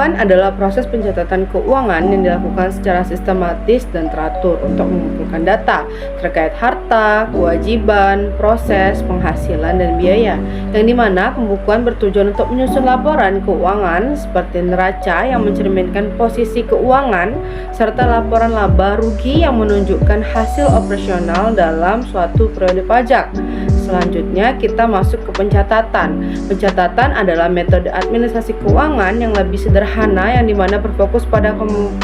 Pembukuan adalah proses pencatatan keuangan yang dilakukan secara sistematis dan teratur untuk mengumpulkan data terkait harta, kewajiban, proses, penghasilan, dan biaya, yang dimana pembukuan bertujuan untuk menyusun laporan keuangan seperti neraca yang mencerminkan posisi keuangan, serta laporan laba rugi yang menunjukkan hasil operasional dalam suatu periode pajak. Selanjutnya kita masuk ke pencatatan. Pencatatan adalah metode administrasi keuangan yang lebih sederhana yang dimana berfokus pada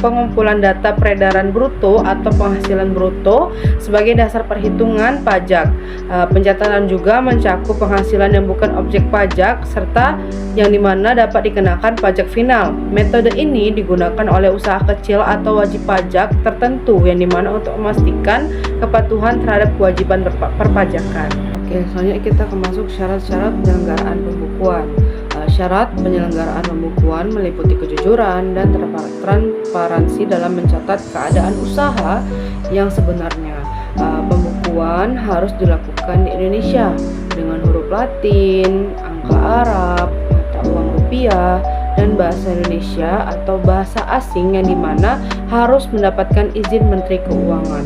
pengumpulan data peredaran bruto atau penghasilan bruto sebagai dasar perhitungan pajak. Pencatatan juga mencakup penghasilan yang bukan objek pajak serta yang dimana dapat dikenakan pajak final. Metode ini digunakan oleh usaha kecil atau wajib pajak tertentu yang dimana untuk memastikan kepatuhan terhadap kewajiban perpajakan. Oke, selanjutnya kita masuk syarat-syarat penyelenggaraan pembukuan. Syarat penyelenggaraan pembukuan meliputi kejujuran dan transparansi dalam mencatat keadaan usaha yang sebenarnya. Pembukuan harus dilakukan di Indonesia dengan huruf Latin, angka Arab, mata uang rupiah, dan bahasa Indonesia atau bahasa asing yang dimana harus mendapatkan izin Menteri Keuangan.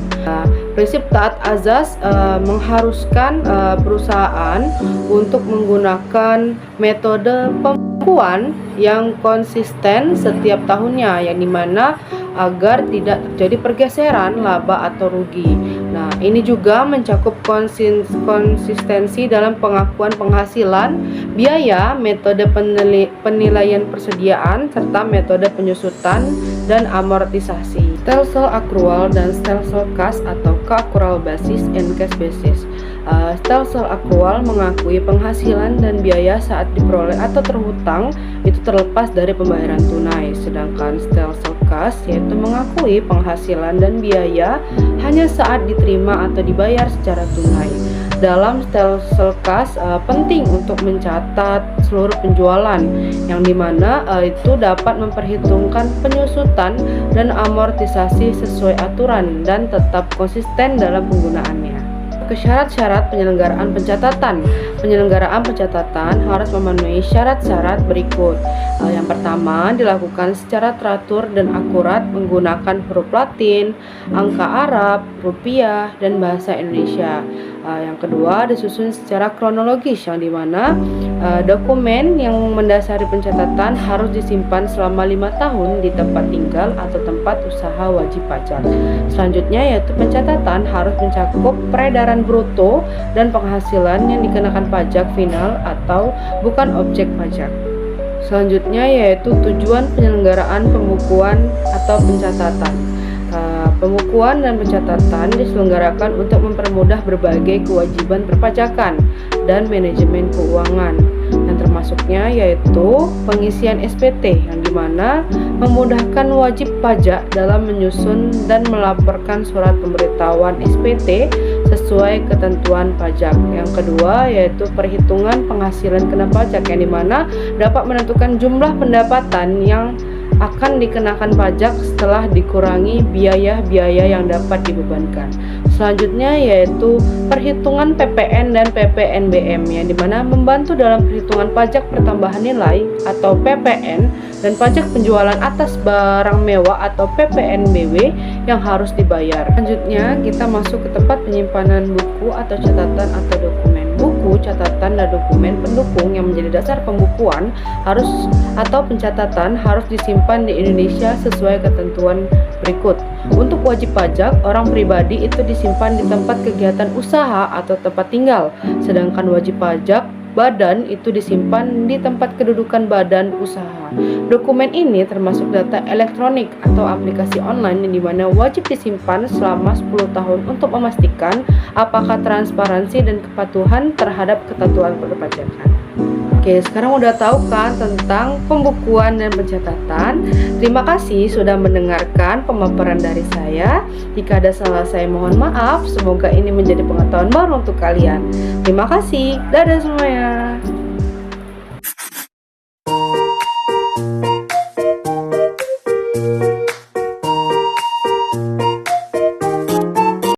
Prinsip taat azas mengharuskan perusahaan untuk menggunakan metode pembukuan yang konsisten setiap tahunnya, yang dimana agar tidak terjadi pergeseran laba atau rugi. Nah, ini juga mencakup konsistensi dalam pengakuan penghasilan, biaya, metode penilaian persediaan, serta metode penyusutan dan amortisasi. Stelsel akrual dan stelsel kas atau keakrual basis and cash basis. Stelsel akrual mengakui penghasilan dan biaya saat diperoleh atau terhutang itu terlepas dari pembayaran tunai, sedangkan stelsel kas yaitu mengakui penghasilan dan biaya hanya saat diterima atau dibayar secara tunai. Dalam stelsel kas penting untuk mencatat seluruh penjualan yang dimana itu dapat memperhitungkan penyusutan dan amortisasi sesuai aturan dan tetap konsisten dalam penggunaannya. Syarat-syarat penyelenggaraan pencatatan. Penyelenggaraan pencatatan harus memenuhi syarat-syarat berikut. Yang pertama, dilakukan secara teratur dan akurat menggunakan huruf Latin, angka Arab, rupiah, dan bahasa Indonesia. Yang kedua, disusun secara kronologis yang dimana dokumen yang mendasari pencatatan harus disimpan selama 5 tahun di tempat tinggal atau tempat usaha wajib pajak. Selanjutnya yaitu pencatatan harus mencakup peredaran bruto dan penghasilan yang dikenakan pajak final atau bukan objek pajak. Selanjutnya yaitu tujuan penyelenggaraan pembukuan atau pencatatan. Pembukuan dan pencatatan diselenggarakan untuk mempermudah berbagai kewajiban perpajakan dan manajemen keuangan, yang termasuknya yaitu pengisian SPT yang dimana memudahkan wajib pajak dalam menyusun dan melaporkan surat pemberitahuan SPT sesuai ketentuan pajak. Yang kedua yaitu perhitungan penghasilan kena pajak yang dimana dapat menentukan jumlah pendapatan yang akan dikenakan pajak setelah dikurangi biaya-biaya yang dapat dibebankan. Selanjutnya yaitu perhitungan PPN dan PPNBM yang dimana membantu dalam perhitungan pajak pertambahan nilai atau PPN dan pajak penjualan atas barang mewah atau PPNBW yang harus dibayar. Selanjutnya kita masuk ke tempat penyimpanan buku atau catatan atau dokumen. Buku, catatan, dan dokumen pendukung yang menjadi dasar pembukuan atau pencatatan harus disimpan di Indonesia sesuai ketentuan berikut. Untuk wajib pajak, orang pribadi itu disimpan di tempat kegiatan usaha atau tempat tinggal, sedangkan wajib pajak badan itu disimpan di tempat kedudukan badan usaha. Dokumen ini termasuk data elektronik atau aplikasi online yang dimana wajib disimpan selama 10 tahun untuk memastikan apakah transparansi dan kepatuhan terhadap ketentuan perpajakan. Oke, sekarang udah tahu kan tentang pembukuan dan pencatatan. Terima kasih sudah mendengarkan pemaparan dari saya. Jika ada salah saya mohon maaf. Semoga ini menjadi pengetahuan baru untuk kalian. Terima kasih. Dadah semuanya.